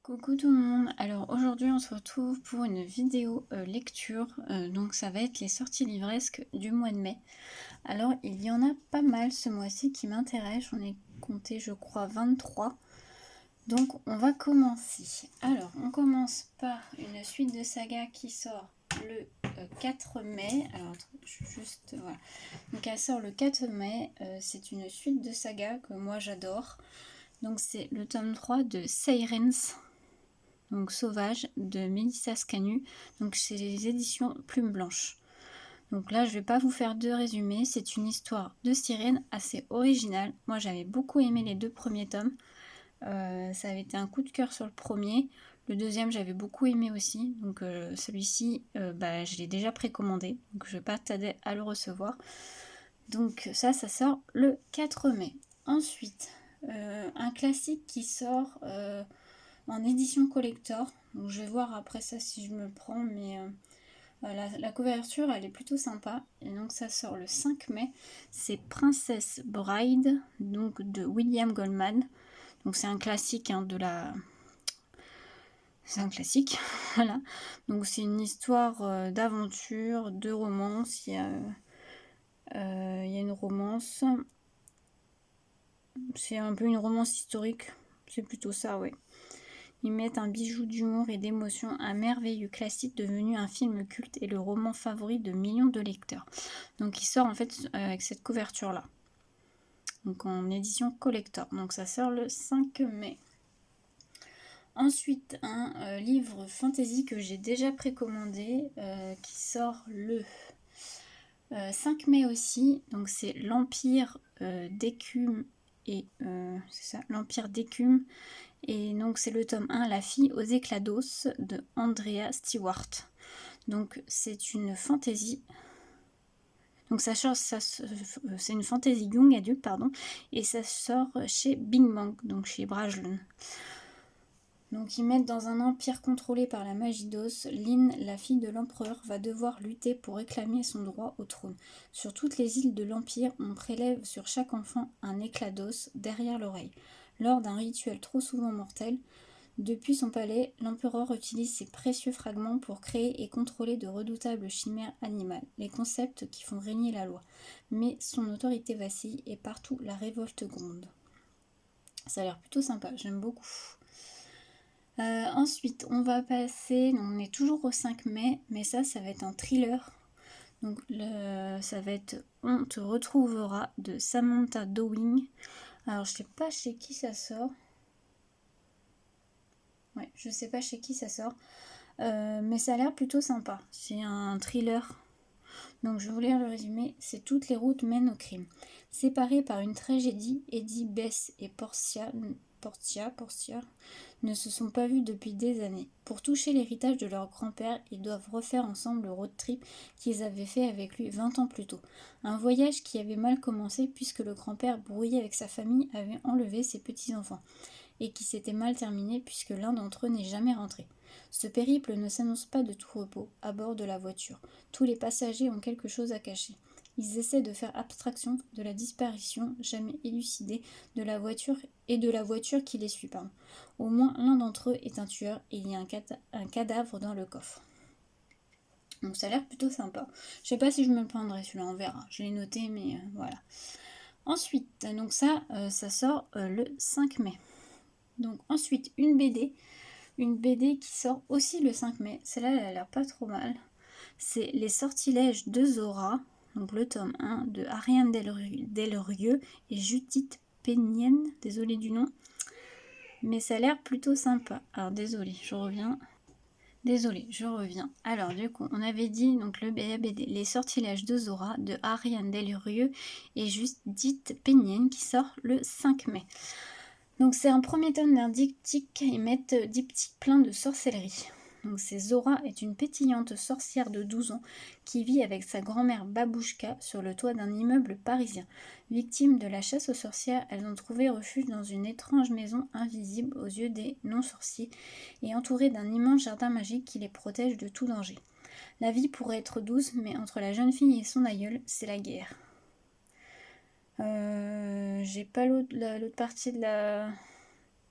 Coucou tout le monde, alors aujourd'hui on se retrouve pour une vidéo lecture, donc ça va être les sorties livresques du mois de mai. Alors il y en a pas mal ce mois-ci qui m'intéressent, j'en ai compté je crois 23, donc on va commencer. Alors on commence par une suite de saga qui sort le 4 mai, alors juste voilà, donc elle sort le 4 mai, c'est une suite de saga que moi j'adore, donc c'est le tome 3 de Sirens. Donc Sauvage de Mélissa Scanu, donc c'est les éditions Plume Blanche. Donc là je vais pas vous faire de résumé, c'est une histoire de sirène assez originale. Moi j'avais beaucoup aimé les deux premiers tomes, ça avait été un coup de cœur sur le premier. Le deuxième j'avais beaucoup aimé aussi, donc celui-ci je l'ai déjà précommandé, donc je vais pas tarder à le recevoir. Donc ça sort le 4 mai. Ensuite, un classique qui sort en édition collector. Donc je vais voir après ça si je me le prends, mais la couverture elle est plutôt sympa. Et donc ça sort le 5 mai. C'est Princess Bride, donc de William Goldman. Donc c'est un classique de la. C'est un classique, voilà. Donc c'est une histoire d'aventure, de romance. Il y a une romance. C'est un peu une romance historique. C'est plutôt ça, ouais. Ils mettent un bijou d'humour et d'émotion, un merveilleux classique devenu un film culte et le roman favori de millions de lecteurs. Donc il sort en fait avec cette couverture là. Donc en édition collector. Donc ça sort le 5 mai. Ensuite un livre fantasy que j'ai déjà précommandé qui sort le 5 mai aussi. Donc c'est l'Empire d'écume et c'est ça, l'Empire d'écume. Et donc c'est le tome 1, La fille aux éclats d'os de Andrea Stewart. Donc c'est une fantaisie. Donc c'est une fantaisie young adulte, pardon, et ça sort chez Big Bang, donc chez Brajlon. Donc ils mettent dans un empire contrôlé par la magie d'os, Lynn, la fille de l'empereur, va devoir lutter pour réclamer son droit au trône. Sur toutes les îles de l'empire, on prélève sur chaque enfant un éclat d'os derrière l'oreille. Lors d'un rituel trop souvent mortel, depuis son palais, l'empereur utilise ces précieux fragments pour créer et contrôler de redoutables chimères animales, les concepts qui font régner la loi. Mais son autorité vacille et partout la révolte gronde. Ça a l'air plutôt sympa, j'aime beaucoup. Ensuite, on va passer, on est toujours au 5 mai, mais ça va être un thriller. Donc ça va être On te retrouvera de Samantha Dowling. Alors je sais pas chez qui ça sort. Ouais, je sais pas chez qui ça sort. Mais ça a l'air plutôt sympa. C'est un thriller. Donc je vais vous lire le résumé. C'est toutes les routes mènent au crime. Séparés par une tragédie, Eddie, Bess et Portia ne se sont pas vus depuis des années. Pour toucher l'héritage de leur grand-père, ils doivent refaire ensemble le road trip qu'ils avaient fait avec lui 20 ans plus tôt. Un voyage qui avait mal commencé puisque le grand-père, brouillé avec sa famille, avait enlevé ses petits-enfants, et qui s'était mal terminé puisque l'un d'entre eux n'est jamais rentré. Ce périple ne s'annonce pas de tout repos à bord de la voiture. Tous les passagers ont quelque chose à cacher. Ils essaient de faire abstraction de la disparition jamais élucidée de la voiture et de la voiture qui les suit. Au moins l'un d'entre eux est un tueur et il y a un cadavre dans le coffre. Donc ça a l'air plutôt sympa. Je sais pas si je me le prendrai celui-là, on verra. Je l'ai noté, mais voilà. Ensuite, donc ça sort le 5 mai. Donc ensuite, une BD qui sort aussi le 5 mai. Celle-là, elle a l'air pas trop mal. C'est Les sortilèges de Zora, donc le tome 1 de Ariane Delrieux et Judith Pénienne, désolée du nom. Mais ça a l'air plutôt sympa. Alors désolée, je reviens. Alors du coup, on avait dit donc le BD Les sortilèges de Zora de Ariane Delrieux et Judith Pénienne qui sort le 5 mai. Donc c'est un premier tome d'un diptyque, ils mettent diptyque plein de sorcellerie. Donc c'est Zora est une pétillante sorcière de 12 ans qui vit avec sa grand-mère Babouchka sur le toit d'un immeuble parisien. Victimes de la chasse aux sorcières, elles ont trouvé refuge dans une étrange maison invisible aux yeux des non-sorciers et entourée d'un immense jardin magique qui les protège de tout danger. La vie pourrait être douce, mais entre la jeune fille et son aïeul, c'est la guerre. J'ai pas l'autre partie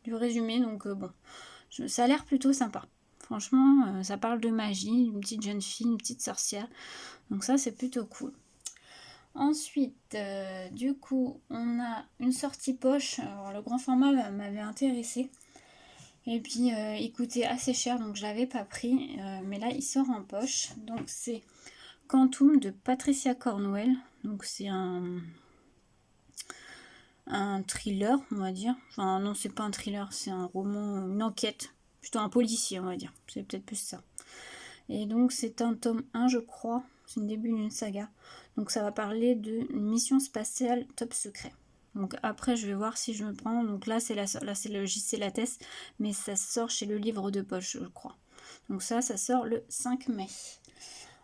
du résumé, donc bon, Ça a l'air plutôt sympa. Franchement, ça parle de magie, une petite jeune fille, une petite sorcière. Donc ça, c'est plutôt cool. Ensuite, du coup, on a une sortie poche. Alors, le grand format m'avait intéressé. Et puis, il coûtait assez cher, donc je l'avais pas pris. Mais là, il sort en poche. Donc, c'est Quantum de Patricia Cornwell. Donc, c'est un thriller, on va dire. Enfin, non, c'est pas un thriller, c'est un roman, une enquête. Plutôt un policier, on va dire. C'est peut-être plus ça. Et donc, c'est un tome 1, je crois. C'est le début d'une saga. Donc, ça va parler d'une mission spatiale top secret. Donc, après, je vais voir si je me prends. Donc, là, c'est le JC Lattès. Mais ça sort chez le livre de poche, je crois. Donc, ça sort le 5 mai.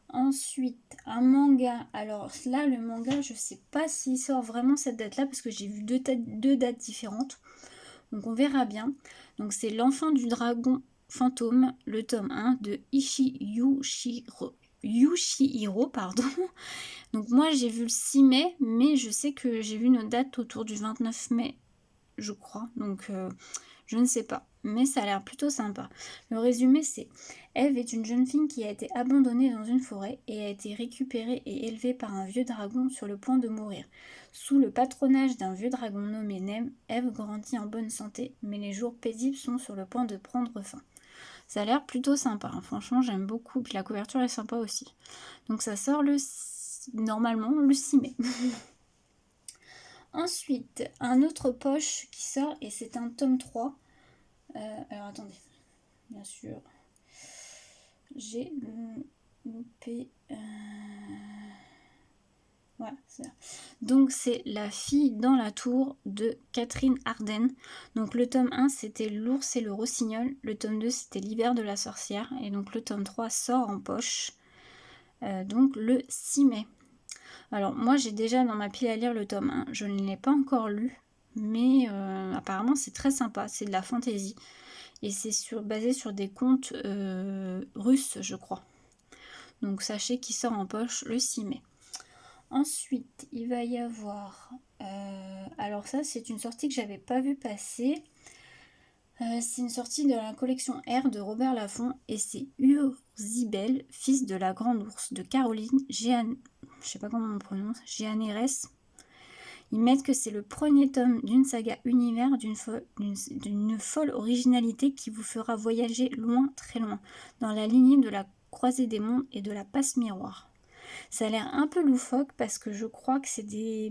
Ensuite, un manga. Alors là, le manga, je sais pas s'il sort vraiment cette date-là parce que j'ai vu deux dates différentes. Donc on bien. Donc c'est L'Enfant du Dragon Fantôme, le tome 1 de Yushihiro, pardon. Donc moi j'ai vu le 6 mai, mais je sais que j'ai vu une date autour du 29 mai, je crois. Donc je ne sais pas, mais ça a l'air plutôt sympa. Le résumé c'est: Eve est une jeune fille qui a été abandonnée dans une forêt et a été récupérée et élevée par un vieux dragon sur le point de mourir. Sous le patronage d'un vieux dragon nommé Nem, Eve grandit en bonne santé, mais les jours paisibles sont sur le point de prendre fin. Ça a l'air plutôt sympa, hein. Franchement j'aime beaucoup, puis la couverture est sympa aussi. Donc ça sort normalement le 6 mai. Ensuite, un autre poche qui sort et c'est un tome 3. Alors attendez, bien sûr, j'ai loupé. Voilà, c'est ça. Donc c'est La fille dans la tour de Catherine Arden. Donc le tome 1 c'était L'ours et le rossignol, le tome 2 c'était L'hiver de la sorcière et donc le tome 3 sort en poche donc le 6 mai. Alors moi j'ai déjà dans ma pile à lire le tome 1, je ne l'ai pas encore lu, mais apparemment c'est très sympa, c'est de la fantaisie. Et c'est basé sur des contes russes, je crois. Donc sachez qu'il sort en poche le 6 mai. Ensuite, il va y avoir... alors ça, c'est une sortie que j'avais pas vu passer. C'est une sortie de la collection R de Robert Laffont. Et c'est Urzibel, fils de la grande ours, de Caroline je sais pas comment on prononce, Gianeres. Ils mettent que c'est le premier tome d'une saga univers d'une folle originalité qui vous fera voyager loin, très loin, dans la lignée de la croisée des mondes et de la passe miroir. Ça a l'air un peu loufoque parce que je crois que c'est des...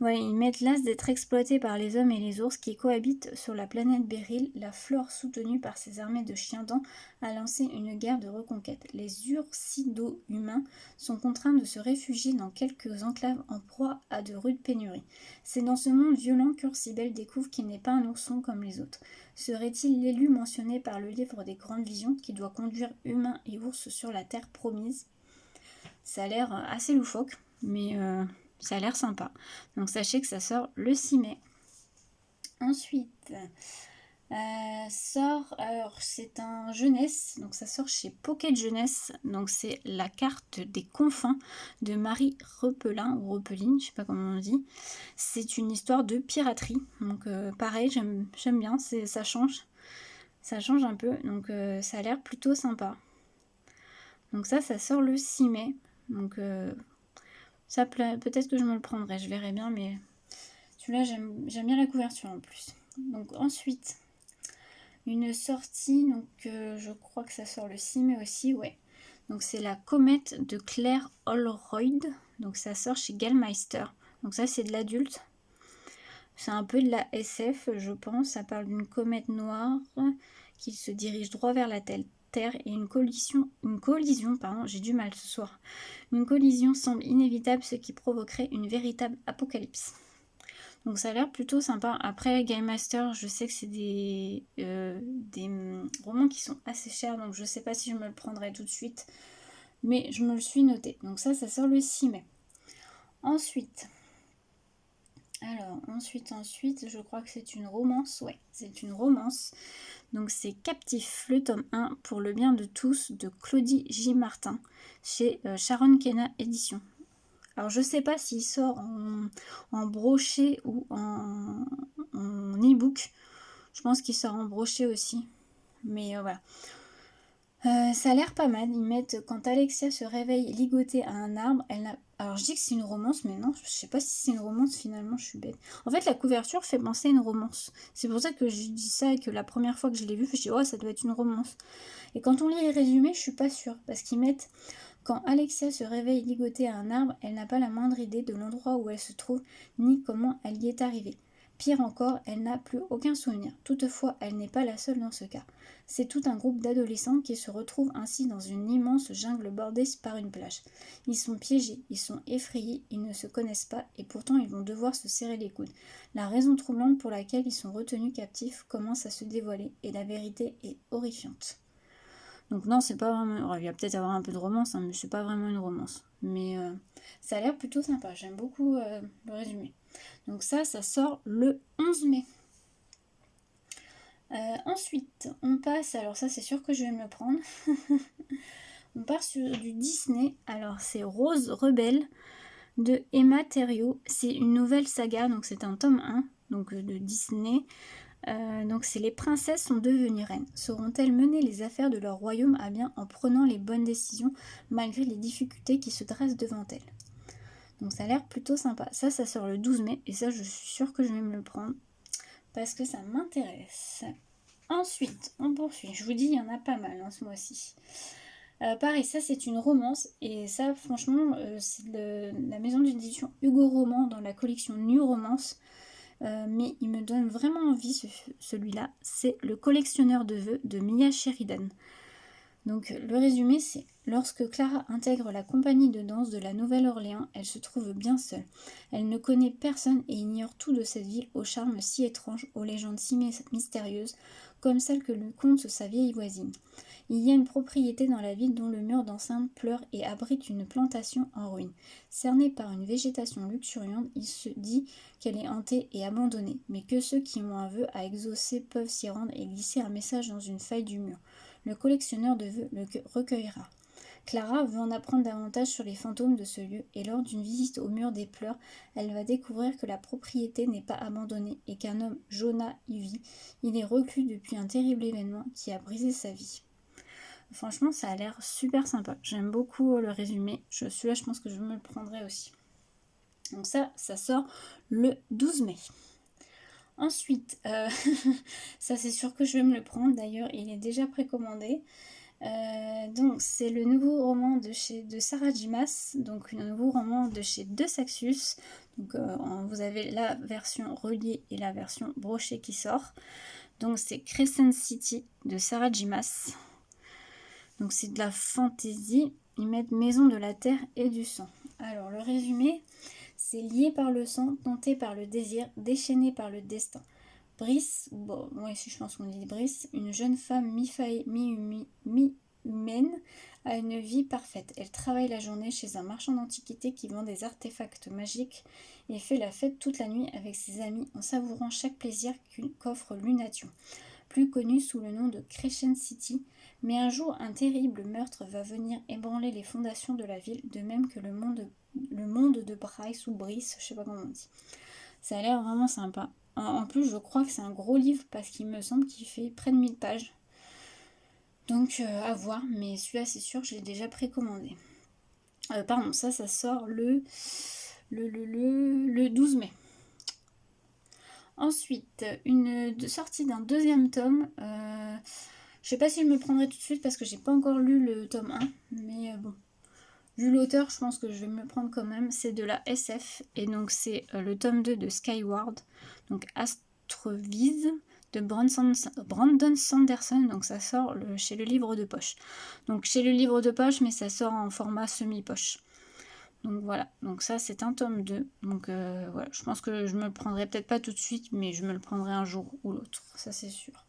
Ouais, ils mettent l'as d'être exploités par les hommes et les ours qui cohabitent sur la planète Beryl. La flore, soutenue par ses armées de chiens-dents, a lancé une guerre de reconquête. Les ursido-humains sont contraints de se réfugier dans quelques enclaves en proie à de rudes pénuries. C'est dans ce monde violent qu'Ursibel découvre qu'il n'est pas un ourson comme les autres. Serait-il l'élu mentionné par le livre des Grandes Visions qui doit conduire humains et ours sur la terre promise? Ça a l'air assez loufoque, mais... ça a l'air sympa. Donc sachez que ça sort le 6 mai. Ensuite, alors c'est un jeunesse, donc ça sort chez Pocket Jeunesse. Donc c'est La carte des confins de Marie Repelin, ou Repeline, je sais pas comment on dit. C'est une histoire de piraterie. Donc pareil, j'aime bien, ça change. Ça change un peu, donc ça a l'air plutôt sympa. Donc ça sort le 6 mai. Donc... ça peut-être que je me le prendrai, je verrai bien, mais celui-là j'aime bien la couverture en plus. Donc ensuite, une sortie, donc je crois que ça sort le 6 mai aussi, ouais. Donc c'est La comète de Claire Holroyd, donc ça sort chez Gallmeister. Donc ça c'est de l'adulte. C'est un peu de la SF, je pense. Ça parle d'une comète noire qui se dirige droit vers la Terre et une collision, j'ai du mal ce soir. Une collision semble inévitable, ce qui provoquerait une véritable apocalypse. Donc ça a l'air plutôt sympa. Après, Game Master, je sais que c'est des romans qui sont assez chers, donc je sais pas si je me le prendrai tout de suite, mais je me le suis noté. Donc ça sort le 6 mai. Ensuite, je crois que c'est une romance. Ouais, c'est une romance. Donc c'est Captif, le tome 1, Pour le bien de tous, de Claudie J. Martin, chez Sharon Kenna Édition. Alors je sais pas s'il sort en brochet ou en e-book. Je pense qu'il sort en brochet aussi. Mais voilà. Ça a l'air pas mal. Ils mettent quand Alexia se réveille ligotée à un arbre, elle n'a... Alors je dis que c'est une romance, mais non, je sais pas si c'est une romance finalement, je suis bête. En fait, la couverture fait penser à une romance. C'est pour ça que j'ai dit ça et que la première fois que je l'ai vu, je me suis dit, oh, ça doit être une romance. Et quand on lit les résumés, je suis pas sûre, parce qu'ils mettent quand Alexia se réveille ligotée à un arbre, elle n'a pas la moindre idée de l'endroit où elle se trouve, ni comment elle y est arrivée. Pire encore, elle n'a plus aucun souvenir. Toutefois, elle n'est pas la seule dans ce cas. C'est tout un groupe d'adolescents qui se retrouvent ainsi dans une immense jungle bordée par une plage. Ils sont piégés, ils sont effrayés, ils ne se connaissent pas et pourtant ils vont devoir se serrer les coudes. La raison troublante pour laquelle ils sont retenus captifs commence à se dévoiler et la vérité est horrifiante. Donc non, c'est pas vraiment... Alors, il va peut-être avoir un peu de romance, hein, mais c'est pas vraiment une romance. Mais ça a l'air plutôt sympa, j'aime beaucoup le résumé. Donc ça sort le 11 mai. Ensuite, on passe, alors ça c'est sûr que je vais me le prendre. On part sur du Disney, alors c'est Rose Rebelle de Emma Thériault. C'est une nouvelle saga, donc c'est un tome 1 donc, de Disney. Donc c'est les princesses sont devenues reines. Sauront-elles mener les affaires de leur royaume à bien en prenant les bonnes décisions malgré les difficultés qui se dressent devant elles. Donc ça a l'air plutôt sympa. Ça sort le 12 mai et ça je suis sûre que je vais me le prendre parce que ça m'intéresse. Ensuite, on poursuit. Je vous dis, il y en a pas mal ce mois-ci. Pareil, ça c'est une romance et ça franchement c'est la maison d'édition Hugo Roman dans la collection New Romance. Mais il me donne vraiment envie celui-là, c'est Le collectionneur de vœux de Mia Sheridan. Donc le résumé c'est: lorsque Clara intègre la compagnie de danse de la Nouvelle-Orléans, elle se trouve bien seule. Elle ne connaît personne et ignore tout de cette ville au charme si étrange, aux légendes si mystérieuses, comme celle que lui conte sa vieille voisine. Il y a une propriété dans la ville dont le mur d'enceinte pleure et abrite une plantation en ruine. Cernée par une végétation luxuriante, il se dit qu'elle est hantée et abandonnée, mais que ceux qui ont un vœu à exaucer peuvent s'y rendre et glisser un message dans une faille du mur. Le collectionneur de vœux le recueillera. Clara veut en apprendre davantage sur les fantômes de ce lieu et lors d'une visite au mur des pleurs, elle va découvrir que la propriété n'est pas abandonnée et qu'un homme, Jonah, y vit. Il est reclus depuis un terrible événement qui a brisé sa vie. Franchement, ça a l'air super sympa. J'aime beaucoup le résumé. Celui-là, je pense que je me le prendrai aussi. Donc ça sort le 12 mai. Ensuite, ça c'est sûr que je vais me le prendre. D'ailleurs, il est déjà précommandé. Donc c'est le nouveau roman de Sarah J. Maas, donc un nouveau roman de chez De Saxus. Donc vous avez la version reliée et la version brochée qui sort. Donc c'est Crescent City de Sarah J. Maas. Donc c'est de la fantaisie. Ils mettent maison de la terre et du sang. Alors le résumé, c'est lié par le sang, tenté par le désir, déchaîné par le destin. Brice, bon, moi ici je pense qu'on dit Brice, une jeune femme mi-humaine, a une vie parfaite. Elle travaille la journée chez un marchand d'antiquités qui vend des artefacts magiques et fait la fête toute la nuit avec ses amis en savourant chaque plaisir qu'offre Lunation, plus connue sous le nom de Crescent City. Mais un jour, un terrible meurtre va venir ébranler les fondations de la ville, de même que le monde de Bryce ou Brice, je sais pas comment on dit. Ça a l'air vraiment sympa. En plus, je crois que c'est un gros livre parce qu'il me semble qu'il fait près de 1000 pages. Donc, à voir. Mais celui-là, c'est sûr que je l'ai déjà précommandé. Pardon, ça sort le 12 mai. Ensuite, une sortie d'un deuxième tome. Je sais pas si je me le prendrai tout de suite parce que j'ai pas encore lu le tome 1. Mais bon. Vu l'auteur, je pense que je vais me le prendre quand même. C'est de la SF. Et donc, c'est le tome 2 de Skyward. Donc, Astrovise de Brandon Sanderson. Donc, ça sort chez le livre de poche. Donc, chez le livre de poche, mais ça sort en format semi-poche. Donc, voilà. Donc, ça, c'est un tome 2. Donc, voilà. Je pense que je me le prendrai peut-être pas tout de suite, mais je me le prendrai un jour ou l'autre. Ça, c'est sûr.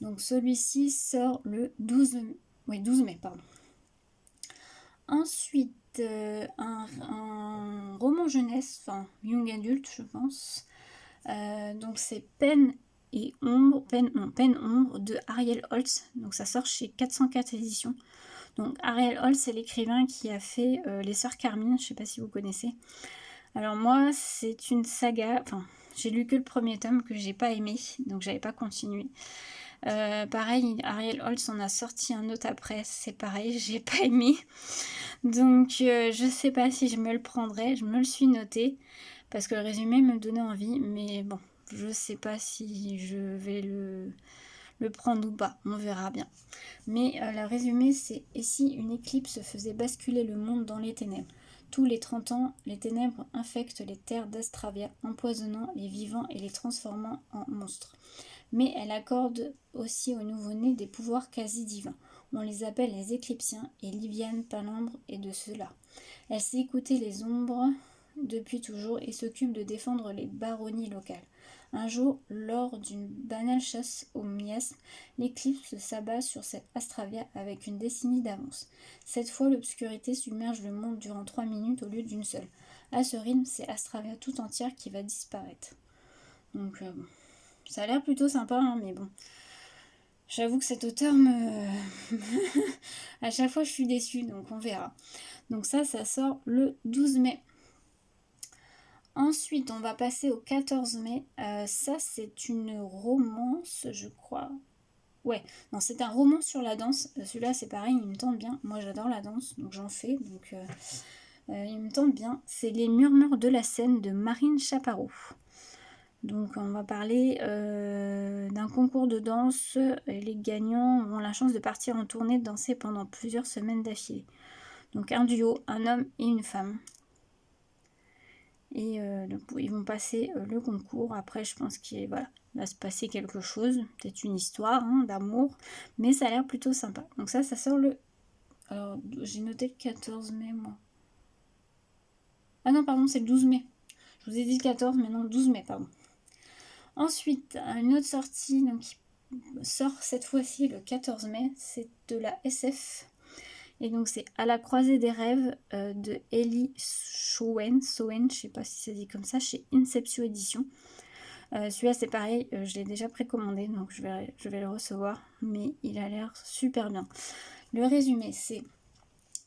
Donc, celui-ci sort le 12 mai, pardon. Ensuite, un roman jeunesse, enfin young adulte je pense. Donc c'est Peine Ombre de Ariel Holtz. Donc ça sort chez 404 éditions. Donc Ariel Holtz c'est l'écrivain qui a fait Les Sœurs Carmine, je sais pas si vous connaissez. Alors moi c'est une saga, enfin J'ai lu que le premier tome que j'ai pas aimé, donc j'avais pas continué. Pareil, Ariel Holz en a sorti un autre après, c'est pareil, j'ai pas aimé. Donc je sais pas si je me le prendrai, je me le suis noté, parce que le résumé me donnait envie, mais bon, je sais pas si je vais le prendre ou pas, on verra bien. Mais le résumé c'est: et si une éclipse faisait basculer le monde dans les ténèbres? Tous les 30 ans, les ténèbres infectent les terres d'Astravia, empoisonnant les vivants et les transformant en monstres. Mais elle accorde aussi aux nouveau-nés des pouvoirs quasi divins. On les appelle les éclipsiens, et Liviane Palambre est de ceux-là. Elle sait écouter les ombres depuis toujours et s'occupe de défendre les baronnies locales. Un jour, lors d'une banale chasse aux miasmes, l'éclipse s'abat sur cette Astravia avec une décennie d'avance. Cette fois, l'obscurité submerge le monde durant 3 minutes au lieu d'une seule. À ce rythme, c'est Astravia tout entière qui va disparaître. Donc, bon. Ça a l'air plutôt sympa, hein, mais bon. J'avoue que cet auteur me... à chaque fois, je suis déçue, donc on verra. Donc ça sort le 12 mai. Ensuite, on va passer au 14 mai. Ça, c'est une romance, je crois. Ouais, non, c'est un roman sur la danse. Celui-là, c'est pareil, il me tente bien. Moi, j'adore la danse, donc j'en fais. Donc, il me tente bien. C'est Les Murmures de la Seine de Marine Chaparro. Donc, on va parler d'un concours de danse. Et les gagnants ont la chance de partir en tournée de danser pendant plusieurs semaines d'affilée. Donc, un duo, un homme et une femme. Et ils vont passer le concours. Après, je pense qu'il va se passer quelque chose, peut-être une histoire d'amour, mais ça a l'air plutôt sympa. Donc ça sort le... Alors, j'ai noté le 14 mai, moi. Ah non, pardon, c'est le 12 mai. Je vous ai dit le 14, mais non, 12 mai, pardon. Ensuite, une autre sortie donc, qui sort cette fois-ci le 14 mai, c'est de la SF. Et donc c'est À la croisée des rêves de Ellie Sowen, je sais pas si c'est dit comme ça, chez Inception Édition. Celui-là c'est pareil, je l'ai déjà précommandé, donc je vais le recevoir, mais il a l'air super bien. Le résumé c'est: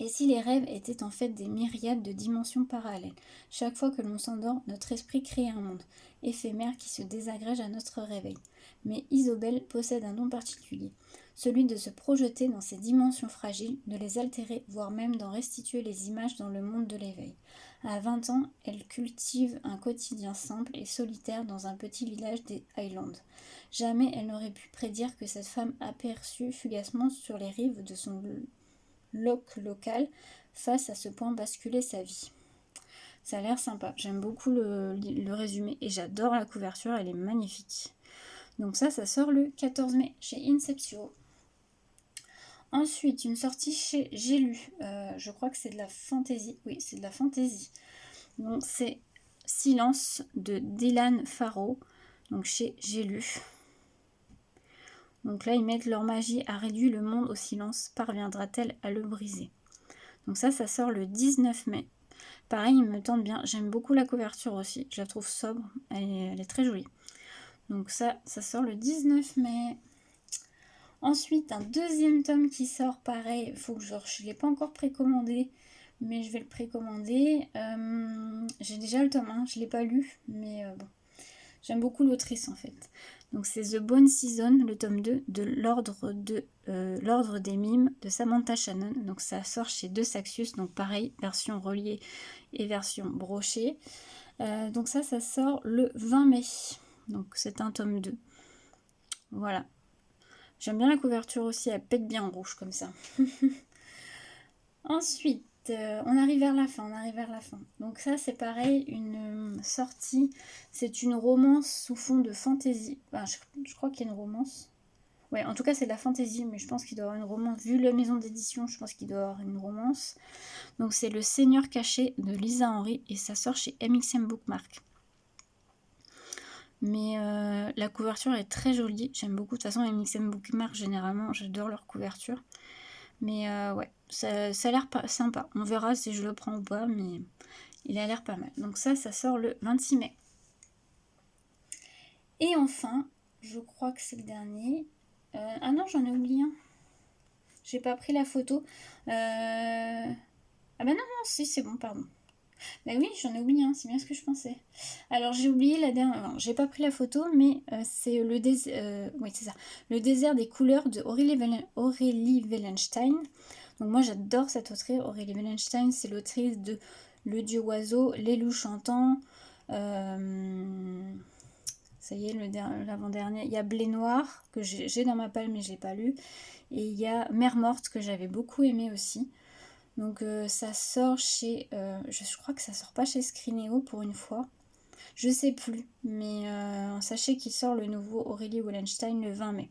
et si les rêves étaient en fait des myriades de dimensions parallèles? Chaque fois que l'on s'endort, notre esprit crée un monde éphémère qui se désagrège à notre réveil. Mais Isobel possède un don particulier, celui de se projeter dans ces dimensions fragiles, de les altérer, voire même d'en restituer les images dans le monde de l'éveil. À 20 ans, elle cultive un quotidien simple et solitaire dans un petit village des Highlands. Jamais elle n'aurait pu prédire que cette femme aperçue fugacement sur les rives de son local fasse à ce point basculer sa vie. Ça a l'air sympa, j'aime beaucoup le résumé et j'adore la couverture, elle est magnifique. Donc ça sort le 14 mai chez Inceptio. Ensuite, une sortie chez J'ai lu, je crois que c'est de la fantasy, oui c'est de la fantasy. Donc c'est Silence de Dylan Farrow, donc chez J'ai lu. Donc là ils mettent: leur magie a réduit le monde au silence, parviendra-t-elle à le briser? Donc ça sort le 19 mai. Pareil, il me tente bien. J'aime beaucoup la couverture aussi. Je la trouve sobre. Elle est très jolie. Donc ça sort le 19 mai. Ensuite, un deuxième tome qui sort. Pareil, faut que je ne l'ai pas encore précommandé, mais je vais le précommander. J'ai déjà le tome 1. Je ne l'ai pas lu, mais bon. J'aime beaucoup l'autrice en fait. Donc c'est The Bone Season, le tome 2 de l'Ordre des Mimes de Samantha Shannon. Donc ça sort chez De Saxius. Donc pareil, version reliée et version brochée. Donc ça sort le 20 mai. Donc c'est un tome 2. Voilà. J'aime bien la couverture aussi, elle pète bien en rouge comme ça. Ensuite, on arrive vers la fin, Donc ça, c'est pareil, une sortie. C'est une romance sous fond de fantasy. Enfin, je crois qu'il y a une romance. Ouais, en tout cas, c'est de la fantasy, mais je pense qu'il doit y avoir une romance. Vu la maison d'édition, je pense qu'il doit y avoir une romance. Donc c'est Le Seigneur caché de Lisa Henry et ça sort chez MXM Bookmark. Mais la couverture est très jolie. J'aime beaucoup. De toute façon, MXM Bookmark, généralement, j'adore leur couverture. Mais ouais, ça a l'air sympa. On verra si je le prends ou pas, mais il a l'air pas mal. Donc ça sort le 26 mai. Et enfin, je crois que c'est le dernier. Ah non, j'en ai oublié un. J'ai pas pris la photo. Ah bah non, si, c'est bon, pardon. Bah oui, j'en ai oublié un, c'est bien ce que je pensais. Alors j'ai oublié la dernière, enfin, j'ai pas pris la photo, mais c'est le désert, oui c'est ça, le désert des couleurs de Aurélie Wellenstein. Donc moi j'adore cette autrice, Aurélie Wellenstein, c'est l'autrice de Le Dieu Oiseau, Les Loups Chantants, ça y est, l'avant-dernier, il y a Blé Noir, que j'ai dans ma palle mais je l'ai pas lu, et il y a Mère Morte, que j'avais beaucoup aimé aussi. Donc ça sort chez, je crois que ça sort pas chez Scrinéo pour une fois. Je sais plus, mais sachez qu'il sort le nouveau Aurélie Wallenstein le 20 mai.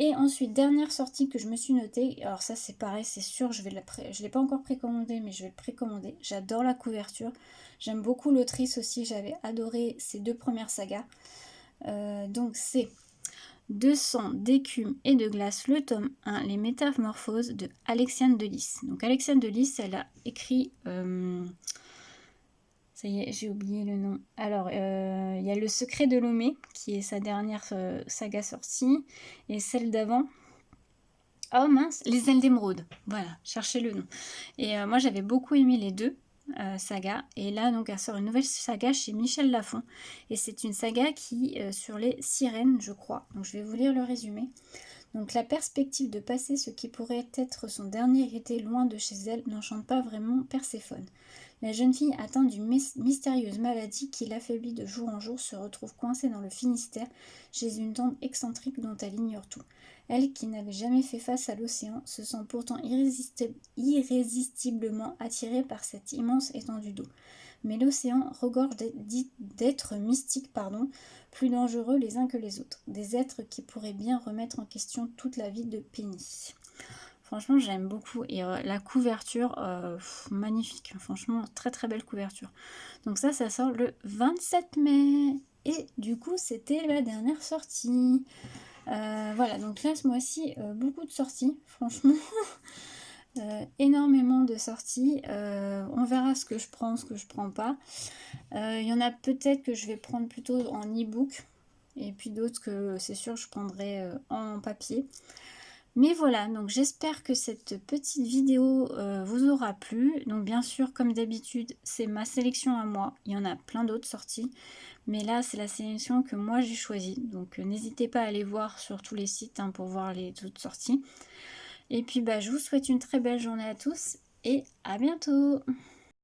Et ensuite, dernière sortie que je me suis notée, alors ça c'est pareil, c'est sûr, je l'ai pas encore précommandé, mais je vais le précommander. J'adore la couverture, j'aime beaucoup l'autrice aussi, j'avais adoré ses 2 premières sagas. Donc c'est 200 d'écume et de glace, le tome 1, Les Métamorphoses de Alexiane de Lys. Donc Alexiane de Lys, elle a écrit... ça y est, j'ai oublié le nom. Alors, il y a Le Secret de Lomé, qui est sa dernière saga sortie, et celle d'avant... Oh mince, Les Ailes d'Émeraude. Voilà, cherchez le nom. Et moi, j'avais beaucoup aimé les deux sagas. Et là, donc, elle sort une nouvelle saga chez Michel Lafon. Et c'est une saga qui, sur les sirènes, je crois. Donc, je vais vous lire le résumé. Donc, la perspective de passer ce qui pourrait être son dernier été loin de chez elle n'enchante pas vraiment Perséphone. La jeune fille atteinte d'une mystérieuse maladie qui l'affaiblit de jour en jour se retrouve coincée dans le Finistère chez une tante excentrique dont elle ignore tout. Elle, qui n'avait jamais fait face à l'océan, se sent pourtant irrésistiblement attirée par cette immense étendue d'eau. Mais l'océan regorge d'êtres mystiques, plus dangereux les uns que les autres. Des êtres qui pourraient bien remettre en question toute la vie de Penny. Franchement, j'aime beaucoup. Et la couverture, magnifique. Franchement, très très belle couverture. Donc ça sort le 27 mai. Et du coup, c'était la dernière sortie. Voilà, donc là, ce mois-ci, beaucoup de sorties, franchement. Énormément de sorties. On verra ce que je prends, ce que je prends pas. Il y en a peut-être que je vais prendre plutôt en e-book. Et puis d'autres que c'est sûr je prendrai en papier. Mais voilà, donc j'espère que cette petite vidéo vous aura plu. Donc bien sûr, comme d'habitude, c'est ma sélection à moi. Il y en a plein d'autres sorties. Mais là, c'est la sélection que moi j'ai choisie. Donc n'hésitez pas à aller voir sur tous les sites pour voir les autres sorties. Et puis je vous souhaite une très belle journée à tous et à bientôt.